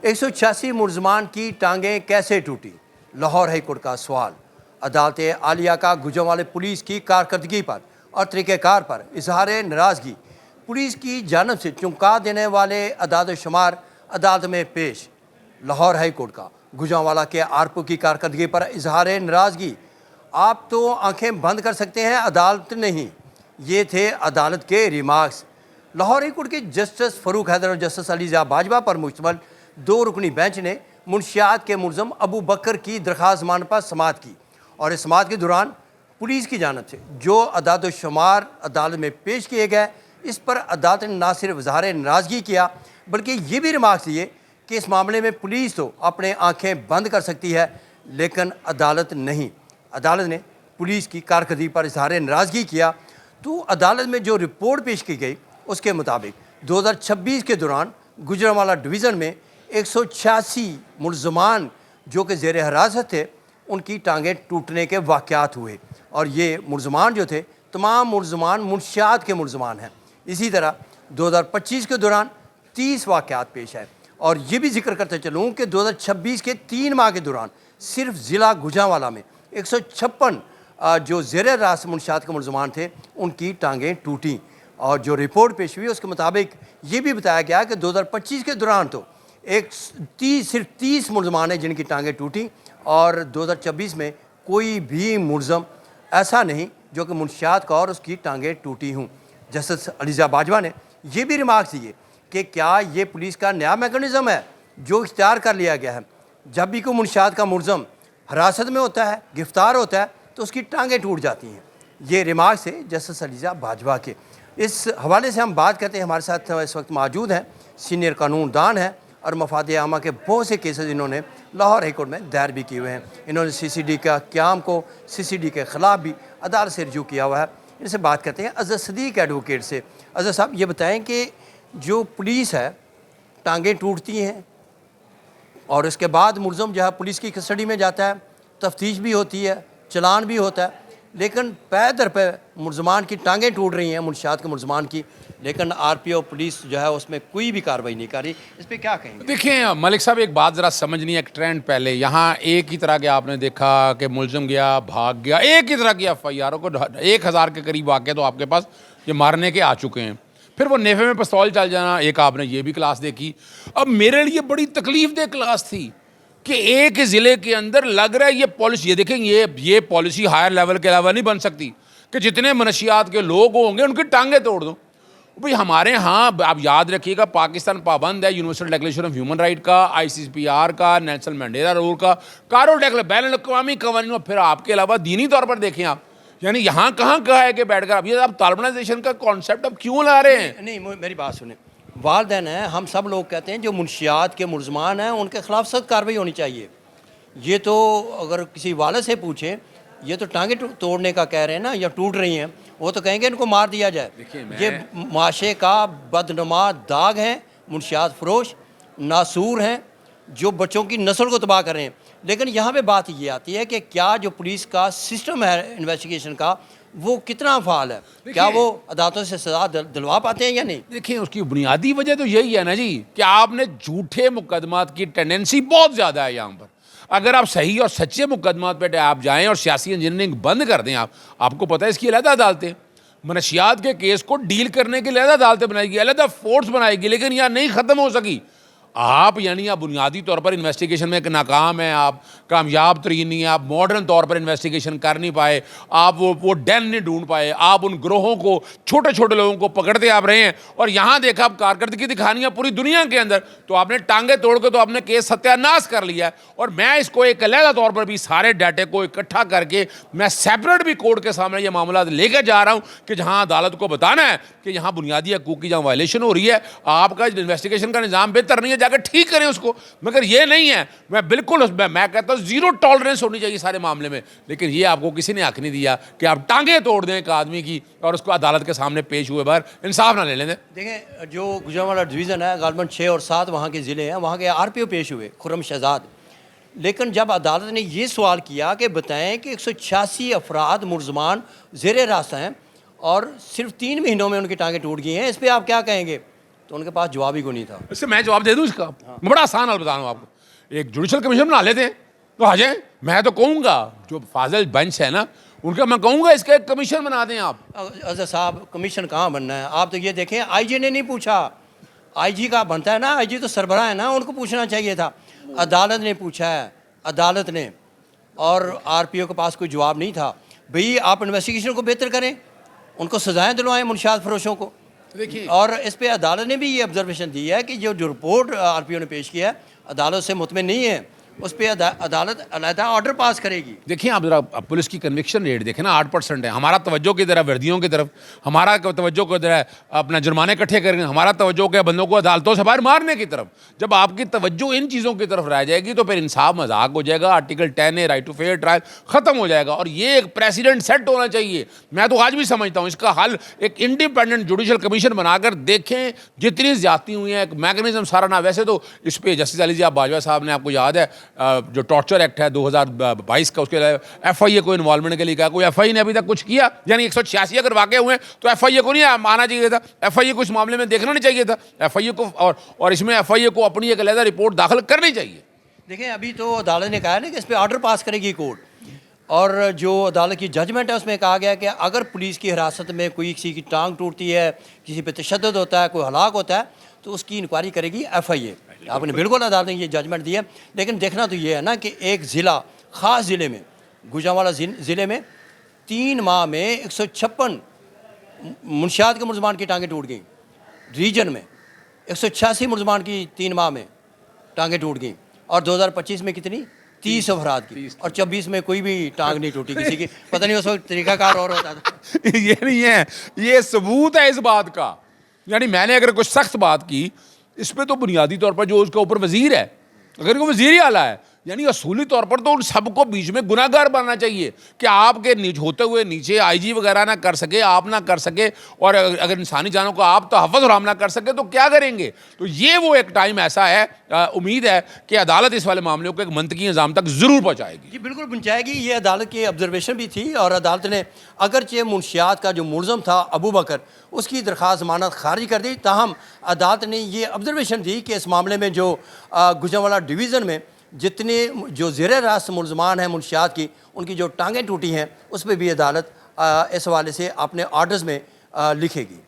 186 मुलजमान की टांगें कैसे टूटी? लाहौर हाई कोर्ट का सवाल। अदालत आलिया का गुजरांवाला पुलिस की कारकर्दगी पर और तरीक़ेकार पर इजहार नाराज़गी। पुलिस की जानब से चौंका देने वाले अदाद शुमार अदालत में पेश। लाहौर हाई कोर्ट का गुजरांवाला के आरपू की कारकर्दगी पर इजहार नाराज़गी। आप तो आंखें बंद कर सकते हैं, अदालत नहीं। ये थे अदालत के रिमार्क्स। लाहौर हाई कोर्ट के जस्टिस फ़रूक हैदर और जस्टिस अलीज़ा बाजवा पर मुश्तमिल 2 रुकनी बेंच ने मुनशियात के मुलज़म अबू बकर की दरख्वास्त ज़मानत पर समाअत की और इस समाअत के दौरान पुलिस की जानब से जो अदाद शुमार अदालत में पेश किए गए, इस पर अदालत ने न सिर्फ इजहार नाराज़गी किया बल्कि ये भी रिमार्क्स दिए कि इस मामले में पुलिस तो अपने आँखें बंद कर सकती है लेकिन अदालत नहीं। अदालत ने पुलिस की कारकर्दगी पर इजहार नाराज़गी किया तो अदालत में जो रिपोर्ट पेश की गई उसके मुताबिक 2026 के दौरान गुजरांवाला डिवीज़न में 186 मुलजमान जो कि ज़ेर हिरासत थे, उनकी टांगें टूटने के वाक़यात हुए और ये मुलजमान जो थे तमाम मुलजमान मुनशियात के मुलजमान हैं। इसी तरह 2025 के दौरान 30 वाक़यात पेश आए और ये भी जिक्र करते चलूँ कि 2026 के 3 माह के दौरान सिर्फ ज़िला गुजरांवाला में 156 जो ज़ेर हिरासत मुनशियात के मुलजमान थे उनकी टांगें टूटीं और जो रिपोर्ट पेश हुई उसके मुताबिक ये भी बताया गया कि 2025 के दौरान तो सिर्फ 30 मुलजमान हैं जिनकी टांगें टूटी और 2026 में कोई भी मुलजम ऐसा नहीं जो कि मुनशियात का और उसकी टांगें टूटी हों। जस्टिस अलीज़ा बाजवा ने यह भी रिमार्क्स दिए कि क्या ये पुलिस का नया मैकेनिज़्म है जो इख्तियार कर लिया गया है, जब भी कोई मुनशियात का मुलजम हिरासत में होता है, गिरफ्तार होता है तो उसकी टांगें टूट जाती हैं। ये रिमार्क्स है जस्टिस अलीज़ा बाजवा के। इस हवाले से हम बात करते हैं। हमारे साथ इस वक्त मौजूद हैं सीनियर कानूनदान हैं और मफाद आमा के बहुत से केसेस इन्होंने लाहौर हाई कोर्ट में दायर भी किए हुए हैं। इन्होंने CCD का क़याम को CCD के ख़िलाफ़ भी अदालत से रजू किया हुआ है। इनसे बात करते हैं अज़हर सदीक एडवोकेट से। अज़हर साहब ये बताएं कि जो पुलिस है टांगें टूटती हैं और उसके बाद मुलज़म जो है पुलिस की कस्टडी में जाता है, तफ्तीश भी होती है, चलान भी होता है, लेकिन पै दर पे मुलजमान की टांगें टूट रही हैं मुनशियात के मुलजमान की, लेकिन RPO पुलिस जो है उसमें कोई भी कार्रवाई नहीं कर रही। इस पर क्या कहेंगे? देखिए मलिक साहब, एक बात ज़रा समझनी है। एक ट्रेंड पहले यहाँ एक ही तरह के आपने देखा कि मुलजम गया भाग गया, एक ही तरह की FIR को 1000 के करीब वाक़े तो आपके पास ये मारने के आ चुके हैं। फिर वो नेफे में पिस्तौल चल जाना, एक आपने ये भी क्लास देखी। अब मेरे लिए बड़ी तकलीफ दे क्लास थी कि एक ज़िले के अंदर लग रहा है ये पॉलिसी, ये देखें ये पॉलिसी हायर लेवल के अलावा नहीं बन सकती कि जितने मनशियात के लोग होंगे उनकी टांगें तोड़ दो। भाई हमारे यहाँ आप याद रखिएगा पाकिस्तान पाबंद है universal declaration of human right का, ICCPR का, नेल्सन मंडेला रूल का, कारो बैन अवी कवानीन। फिर आपके अलावा दीनी तौर पर देखें आप, यानी यहाँ कहाँ कहा है कि बैठकर अब ये आप तालिबानाइजेशन का कॉन्सेप्ट अब क्यों ला रहे हैं? नहीं, मेरी बात सुने। वालदैन हैं, हम सब लोग कहते हैं जो मुनशियात के मुलजमान हैं उनके खिलाफ सख्त कार्रवाई होनी चाहिए। ये तो अगर किसी वाले से पूछें, ये तो टांगे तोड़ने का कह रहे हैं ना, या टूट रही हैं, वो तो कहेंगे इनको मार दिया जाए। ये माशे का बदनुमा दाग हैं, मुनशियात फरोश नासूर हैं जो बच्चों की नस्ल को तबाह कर रहे हैं। लेकिन यहाँ पे बात ये आती है कि क्या जो पुलिस का सिस्टम है इन्वेस्टिगेशन का वो कितना फ़ाल है, क्या वो अदालतों से सज़ा दिलवा पाते हैं या नहीं? देखिए उसकी बुनियादी वजह तो यही है ना जी कि आपने झूठे मुकदमात की टेंडेंसी बहुत ज़्यादा है यहाँ पर। अगर आप सही और सच्चे मुकदमात पे आप जाएं और सियासी इंजीनियरिंग बंद कर दें, आपको पता है इसकी अलग अदालतें, मनशियात के केस को डील करने के लिए अलग अदालतें बनाएगी, अलग फोर्स बनाएगी, लेकिन यहाँ नहीं ख़त्म हो सकी। आप यानी आप बुनियादी तौर पर इन्वेस्टिगेशन में नाकाम हैं, आप कामयाब तरीन नहीं है, आप मॉडर्न तौर पर इन्वेस्टिगेशन कर नहीं पाए, आप वो डेन नहीं ढूंढ पाए, आप उन ग्रोहों को छोटे छोटे लोगों को पकड़ते आप रहे हैं। और यहाँ देखा आप कारकर्दगी दिखानी है पूरी दुनिया के अंदर, तो आपने टांगे तोड़ के तो आपने केस सत्यानाश कर लिया है। और मैं इसको एक अलग तौर पर भी सारे डाटे को इकट्ठा करके मैं सेपरेट भी कोर्ट के सामने ये मामला लेकर जा रहा हूँ कि जहाँ अदालत को बताना है कि यहाँ बुनियादी हकूक़ की जहाँ वायलेशन हो रही है, आपका इन्वेस्टिगेशन का निज़ाम बेहतर नहीं है, जाकर ठीक करें उसको। मगर ये नहीं है, मैं बिल्कुल मैं कहता हूँ जीरो टॉलरेंस होनी चाहिए सारे मामले में। लेकिन ये आपको किसी ने हक नहीं दिया कि आप टांगे तोड़ दें एक आदमी की और उसको अदालत के सामने पेश हुए बार इंसाफ ना ले लें। देखें जो गुजरांवाला डिवीज़न है, गालबन 6 और 7 वहाँ के ज़िले हैं, वहाँ के RPO पेश हुए खुर्रम शहजाद। लेकिन जब अदालत ने ये सवाल किया कि बताएं कि 186 अफराद मुलजमान ज़ेर हिरासत हैं और सिर्फ 3 महीनों में उनकी टांगें टूट गई हैं, इस पर आप क्या कहेंगे? तो उनके पास जवाब ही को नहीं था। इससे मैं जवाब दे दूं इसका। मैं बड़ा आसान हाल बता रहा हूँ आपको। एक जुडिशल कमीशन बना लेते हैं तो आ जाए। मैं तो कहूँगा जो फाजिल बेंच है ना, उनका मैं कहूँगा इसका एक कमीशन बना दें आप। अजहर साहब, कमीशन कहाँ बनना है? आप तो ये देखें, आईजी ने नहीं पूछा। आईजी का बनता है ना, आईजी तो सरबराह है ना, उनको पूछना चाहिए था। अदालत ने पूछा है, अदालत ने, और आरपीओ के पास कोई जवाब नहीं था। भाई आप इन्वेस्टिगेशन को बेहतर करें, उनको सजाएं दिलवाएं मुनशियात फरोशों को। देखिए, और इस पे अदालत ने भी ये ऑब्जर्वेशन दी है कि जो रिपोर्ट आरपीओ ने पेश किया है, अदालत से मुतमिन नहीं है, उस पर अदालत अलहदा ऑर्डर पास करेगी। देखिए आप जरा पुलिस की कन्विक्शन रेट देखें ना, 8% है। हमारा तवज्जो की तरफ वर्दियों की तरफ, हमारा तवज्जो की तरफ अपना जुर्माने इकट्ठे करेंगे, हमारा तवज्जो के बंदों को अदालतों से बाहर मारने की तरफ। जब आपकी तवज्जो इन चीज़ों की तरफ रह जाएगी तो फिर इंसाफ मजाक हो जाएगा। Article 10A right to fair trial ख़त्म हो जाएगा। और ये एक प्रेसिडेंट सेट होना चाहिए। मैं तो आज भी समझता हूँ इसका हल एक इंडिपेंडेंट जुडिशल कमीशन बनाकर देखें। जितनी ज्यादती हुई है एक मैकेनिज्म सारा ना। वैसे तो इस पर जस्टिस अली जी बाजवा साहब ने, आपको याद है जो टॉर्चर एक्ट है 2022 का, उसके लिए एफआईए को इन्वॉल्वमेंट के लिए कहा। कोई एफआईए ने अभी तक कुछ किया? यानी 186 अगर वाकई हुए तो एफआईए को नहीं आना चाहिए था, एफआईए को इस मामले में देखना नहीं चाहिए था, एफआईए को और इसमें एफआईए को अपनी एक अलग रिपोर्ट दाखिल करनी चाहिए। देखें, अभी तो अदालत ने कहा है ना कि इस पर ऑर्डर पास करेगी कोर्ट, और जो अदालत की जजमेंट है उसमें कहा गया कि अगर पुलिस की हिरासत में कोई किसी की टांग टूटती है, किसी पे तशद्दुद होता है, कोई हलाक होता है, तो उसकी इंक्वायरी करेगी एफआईए। आपने बिल्कुल अदालत ने ये जजमेंट दी है। लेकिन देखना तो ये है ना कि एक ज़िला, ख़ास ज़िले में, गुजरांवाला ज़िले में 3 माह में 156 मुनशियात के मुलजमान की टांगें टूट गई। रीजन में 186 मुलजमान की 3 माह में टांगें टूट गई। और 2025 में कितनी? 30 अफराद की। और 24 में कोई भी टांग नहीं टूटी किसी की। पता नहीं उस वक्त तरीकाकार और होता था। ये नहीं है, ये सबूत है इस बात का। यानी मैंने अगर कुछ सख्त बात की इस पे, तो बुनियादी तौर पर जो उसके ऊपर वजीर है, अगर वो वजीर ही आला है, यानी असूली तौर पर तो उन सबको बीच में गुनाहगार बनना चाहिए कि आपके होते हुए नीचे आईजी वगैरह ना कर सके, आप ना कर सके, और अगर इंसानी जानों को आप तहफ़्फ़ुज़ फराहम ना कर सके तो क्या करेंगे? तो ये वो एक टाइम ऐसा है, उम्मीद है कि अदालत इस वाले मामले को एक मंतकी निज़ाम तक ज़रूर पहुँचाएगी। जी बिल्कुल पहुँचाएगी। ये अदालत की ऑब्जर्वेशन भी थी, और अदालत ने अगरचे मुनशियात का जो मुलज़म था अबू बकर, उसकी दरख्वास्त ज़मानत खारिज कर दी। ताहम अदालत ने ये ऑब्जर्वेशन दी कि इस मामले में जो गुजरांवाला डिवीज़न में जितने जो ज़ेर रास्त मुलजमान हैं मुनशियात की, उनकी जो टांगें टूटी हैं, उस पर भी अदालत इस हवाले से अपने ऑर्डर्स में लिखेगी।